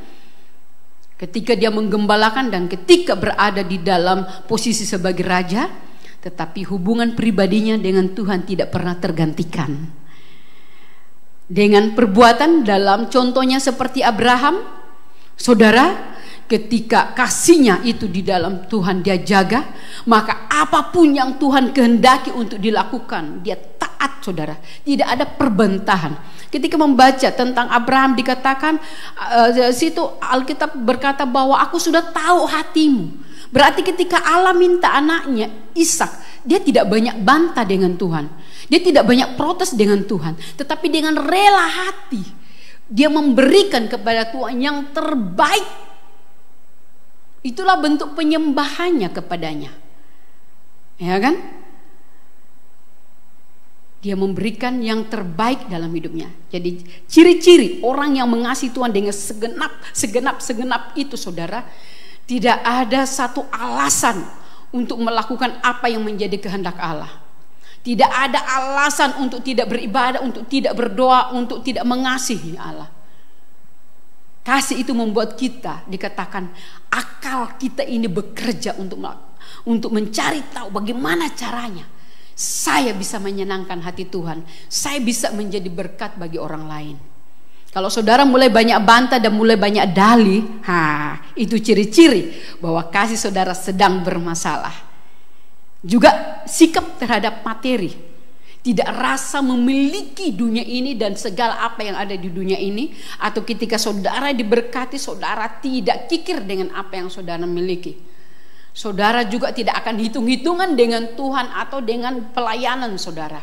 ketika dia menggembalakan dan ketika berada di dalam posisi sebagai raja, tetapi hubungan pribadinya dengan Tuhan tidak pernah tergantikan. Dengan perbuatan dalam contohnya seperti Abraham, saudara, ketika kasihnya itu di dalam Tuhan dia jaga, maka apapun yang Tuhan kehendaki untuk dilakukan, dia taat saudara. Tidak ada perbentahan. Ketika membaca tentang Abraham dikatakan, situ Alkitab berkata bahwa aku sudah tahu hatimu. Berarti ketika Allah minta anaknya Ishak, dia tidak banyak bantah dengan Tuhan. Dia tidak banyak protes dengan Tuhan. Tetapi dengan rela hati, dia memberikan kepada Tuhan yang terbaik. Itulah bentuk penyembahannya kepadanya. Ya kan? Dia memberikan yang terbaik dalam hidupnya. Jadi ciri-ciri orang yang mengasihi Tuhan dengan segenap itu saudara, tidak ada satu alasan untuk melakukan apa yang menjadi kehendak Allah. Tidak ada alasan untuk tidak beribadah, untuk tidak berdoa, untuk tidak mengasihi Allah. Kasih itu membuat kita dikatakan akal kita ini bekerja untuk mencari tahu bagaimana caranya saya bisa menyenangkan hati Tuhan, saya bisa menjadi berkat bagi orang lain. Kalau saudara mulai banyak bantah dan mulai banyak dalih, itu ciri-ciri bahwa kasih saudara sedang bermasalah. Juga sikap terhadap materi. Tidak rasa memiliki dunia ini dan segala apa yang ada di dunia ini. Atau ketika saudara diberkati, saudara tidak kikir dengan apa yang saudara miliki. Saudara juga tidak akan hitung-hitungan dengan Tuhan atau dengan pelayanan saudara.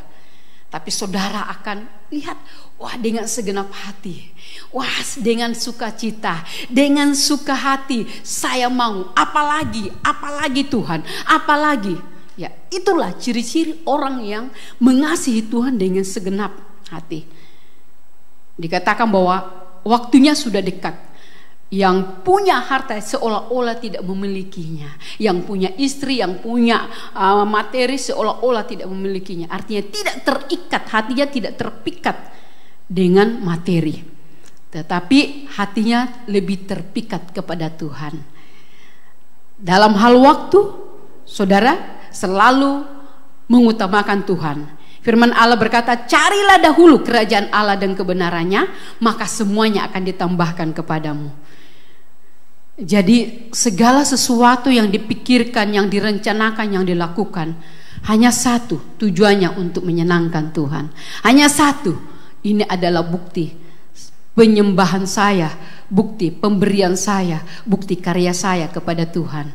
Tapi saudara akan lihat, wah dengan segenap hati, wah dengan sukacita, dengan suka hati saya mau, apalagi Tuhan, apalagi. Ya, itulah ciri-ciri orang yang mengasihi Tuhan dengan segenap hati. Dikatakan bahwa waktunya sudah dekat. Yang punya harta seolah-olah tidak memilikinya. Yang punya istri, yang punya materi seolah-olah tidak memilikinya. Artinya tidak terikat, hatinya tidak terpikat dengan materi. Tetapi hatinya lebih terpikat kepada Tuhan. Dalam hal waktu, saudara selalu mengutamakan Tuhan. Firman Allah berkata, carilah dahulu kerajaan Allah dan kebenarannya, maka semuanya akan ditambahkan kepadamu. Jadi segala sesuatu yang dipikirkan, yang direncanakan, yang dilakukan, hanya satu tujuannya untuk menyenangkan Tuhan. Hanya satu, ini adalah bukti penyembahan saya, bukti pemberian saya, bukti karya saya kepada Tuhan.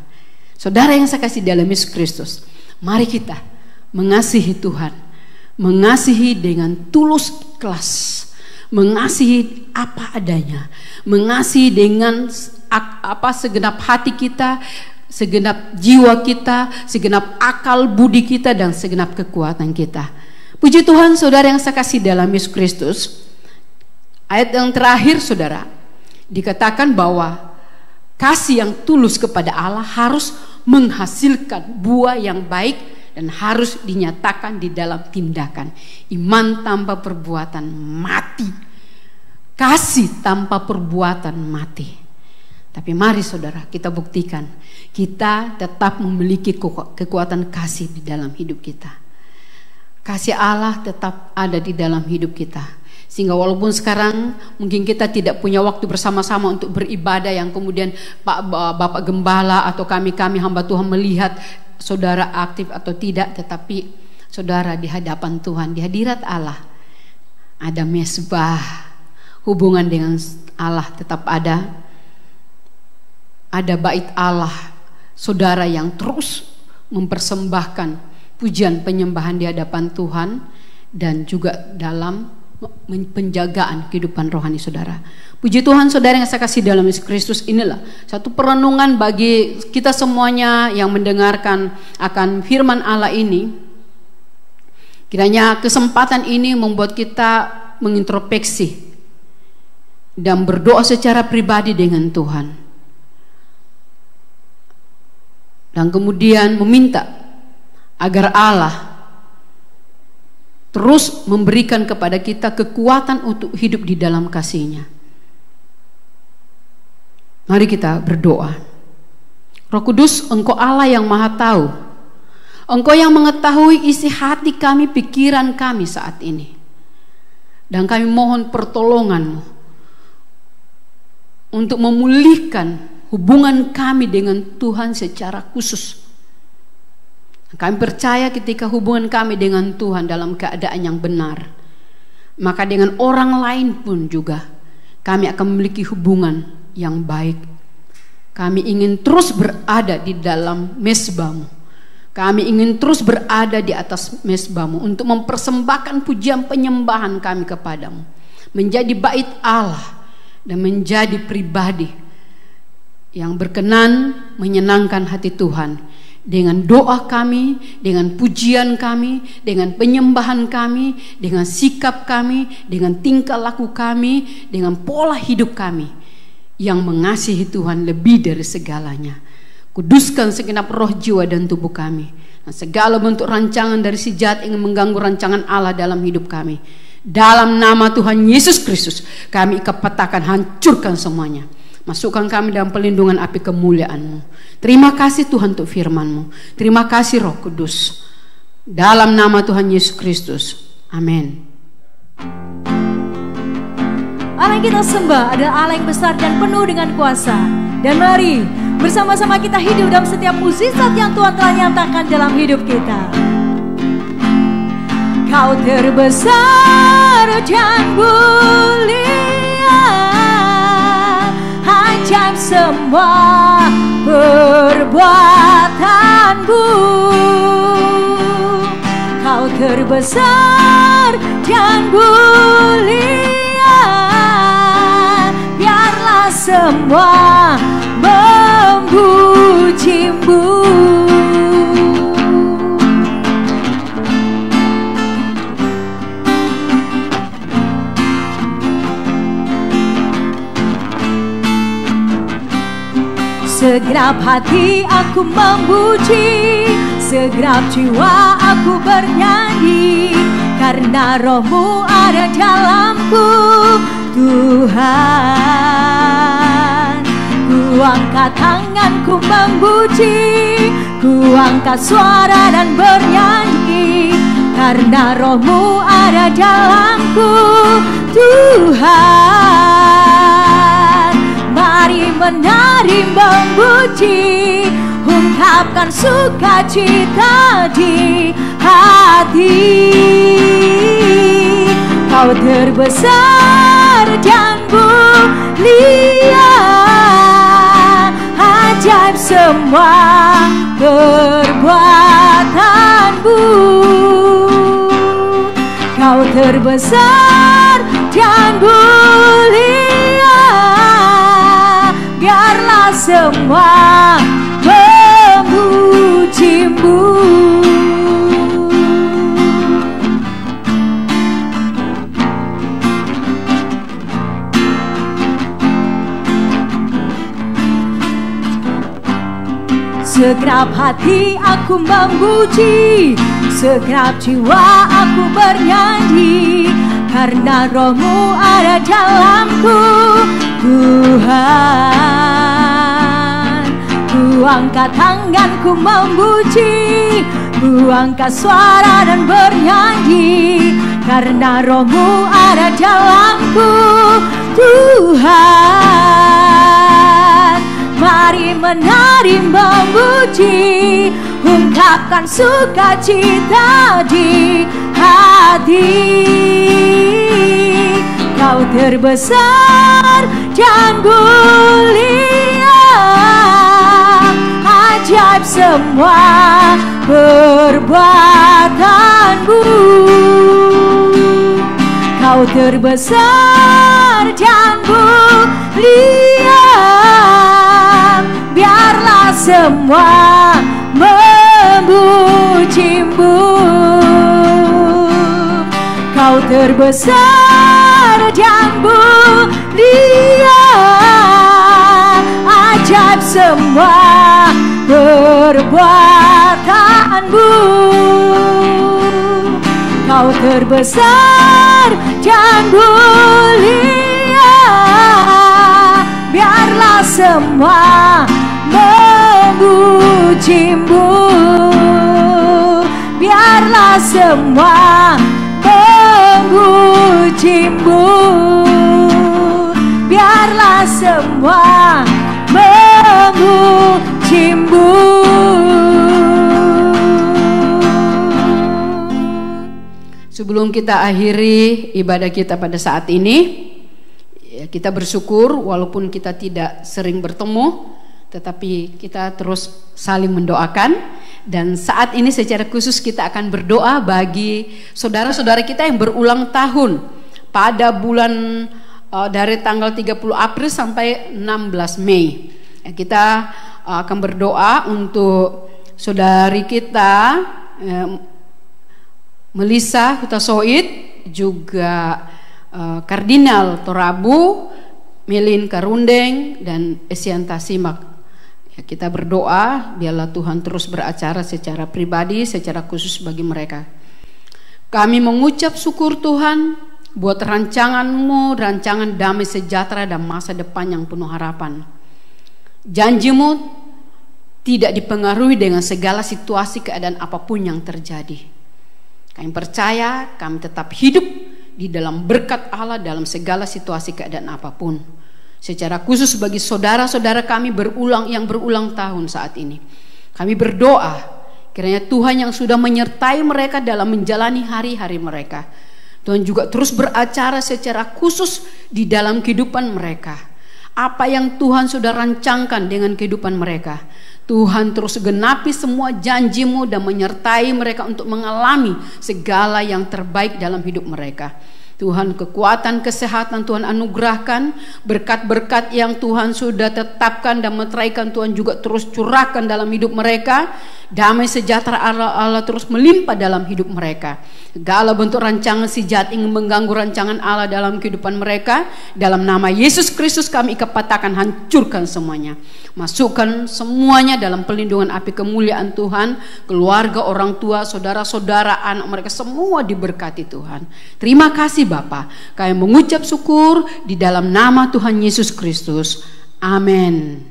Saudara yang saya kasih dalam Yesus Kristus, mari kita mengasihi Tuhan, mengasihi dengan tulus ikhlas, mengasihi apa adanya, mengasihi dengan segenap hati kita, segenap jiwa kita, segenap akal budi kita, dan segenap kekuatan kita. Puji Tuhan, saudara yang saya kasih dalam Yesus Kristus. Ayat yang terakhir saudara, dikatakan bahwa kasih yang tulus kepada Allah harus menghasilkan buah yang baik dan harus dinyatakan di dalam tindakan. Iman tanpa perbuatan mati, kasih tanpa perbuatan mati. Tapi mari saudara, kita buktikan kita tetap memiliki kekuatan kasih di dalam hidup kita. Kasih Allah tetap ada di dalam hidup kita. Sehingga walaupun sekarang mungkin kita tidak punya waktu bersama-sama untuk beribadah, yang kemudian Bapak Gembala atau kami hamba Tuhan melihat saudara aktif atau tidak, tetapi saudara di hadapan Tuhan, di hadirat Allah ada mesbah, hubungan dengan Allah tetap ada bait Allah, saudara yang terus mempersembahkan pujian penyembahan di hadapan Tuhan, dan juga dalam penjagaan kehidupan rohani saudara. Puji Tuhan saudara yang saya kasih dalam Yesus Kristus, inilah satu perenungan bagi kita semuanya yang mendengarkan akan firman Allah ini. Kiranya kesempatan ini membuat kita mengintrospeksi dan berdoa secara pribadi dengan Tuhan, dan kemudian meminta agar Allah terus memberikan kepada kita kekuatan untuk hidup di dalam kasih-Nya. Mari kita berdoa. Roh Kudus, Engkau Allah yang Maha Tahu. Engkau yang mengetahui isi hati kami, pikiran kami saat ini. Dan kami mohon pertolongan-Mu untuk memulihkan hubungan kami dengan Tuhan secara khusus. Kami percaya ketika hubungan kami dengan Tuhan dalam keadaan yang benar, maka dengan orang lain pun juga kami akan memiliki hubungan yang baik. Kami ingin terus berada di dalam mesbah-Mu. Kami ingin terus berada di atas mesbah-Mu untuk mempersembahkan pujian penyembahan kami kepadamu, menjadi bait Allah dan menjadi pribadi yang berkenan menyenangkan hati Tuhan. Dengan doa kami, dengan pujian kami, dengan penyembahan kami, dengan sikap kami, dengan tingkah laku kami, dengan pola hidup kami yang mengasihi Tuhan lebih dari segalanya. Kuduskan segenap roh, jiwa, dan tubuh kami, dan segala bentuk rancangan dari si jahat ingin mengganggu rancangan Allah dalam hidup kami. Dalam nama Tuhan Yesus Kristus kami kepetakan, hancurkan semuanya. Masukkan kami dalam pelindungan api kemuliaan-Mu. Terima kasih Tuhan untuk firman-Mu. Terima kasih Roh Kudus. Dalam nama Tuhan Yesus Kristus. Amin. Allah yang kita sembah adalah Allah yang besar dan penuh dengan kuasa. Dan mari bersama-sama kita hidup dalam setiap mukjizat yang Tuhan telah nyatakan dalam hidup kita. Kau terbesar dan mulia, ajaib semua perbuatanmu. Kau terbesar dan mulia, biarlah semua memuji-Mu. Segenap hati aku memuji, segenap jiwa aku bernyanyi, karena Roh-Mu ada dalamku, Tuhan. Ku angkat tanganku memuji, ku angkat suara dan bernyanyi, karena Roh-Mu ada dalamku, Tuhan. Mari menari memuji, ungkapkan sukacita di hati. Kau terbesar dan mulia, ajaib semua perbuatanmu. Kau terbesar dan mulia, biarlah semua memuji-Mu. Segenap hati aku memuji, segenap jiwa aku bernyanyi, karena Roh-Mu ada dalamku, Tuhan. Ku angkat tanganku memuji, ku angkat suara dan bernyanyi, karena Roh-Mu ada dalamku, Tuhan. Mari menari memuji, ungkapkan sukacita di hati. Kau terbesar dan mulia, ajaib semua perbuatanmu. Kau terbesar dan mulia, biarlah semua memuji-Mu. Kau terbesar dan mulia, ajaib semua perbuatanmu. Kau terbesar dan mulia, biarlah semua memuji-Mu. Biarlah semua memuji-Mu. Biarlah semua memuji-Mu. Sebelum kita akhiri ibadah kita pada saat ini, ya, kita bersyukur walaupun kita tidak sering bertemu, tetapi kita terus saling mendoakan. Dan saat ini secara khusus kita akan berdoa bagi saudara-saudara kita yang berulang tahun pada bulan dari tanggal 30 April sampai 16 Mei. Ya, kita akan berdoa untuk saudari kita Melissa Hutasoid, juga Kardinal Torabu, Melin Karundeng, dan Esianta Simak. Ya, kita berdoa biarlah Tuhan terus beracara secara pribadi, secara khusus bagi mereka. Kami mengucap syukur Tuhan buat rancangan-Mu, rancangan damai sejahtera dan masa depan yang penuh harapan. Janji-Mu tidak dipengaruhi dengan segala situasi keadaan apapun yang terjadi. Kami percaya kami tetap hidup di dalam berkat Allah dalam segala situasi keadaan apapun. Secara khusus bagi saudara-saudara kami yang berulang tahun saat ini, kami berdoa kiranya Tuhan yang sudah menyertai mereka dalam menjalani hari-hari mereka, Tuhan juga terus beracara secara khusus di dalam kehidupan mereka. Apa yang Tuhan sudah rancangkan dengan kehidupan mereka, Tuhan terus genapi semua janji-Mu dan menyertai mereka untuk mengalami segala yang terbaik dalam hidup mereka. Tuhan, kekuatan, kesehatan Tuhan anugerahkan, berkat-berkat yang Tuhan sudah tetapkan dan meteraikan Tuhan juga terus curahkan dalam hidup mereka. Damai sejahtera Allah terus melimpah dalam hidup mereka. Segala bentuk rancangan si jahat ingin mengganggu rancangan Allah dalam kehidupan mereka, dalam nama Yesus Kristus kami kepatakan, hancurkan semuanya. Masukkan semuanya dalam pelindungan api kemuliaan Tuhan. Keluarga, orang tua, saudara-saudara, anak mereka semua diberkati Tuhan. Terima kasih Bapa, kami mengucap syukur di dalam nama Tuhan Yesus Kristus. Amin.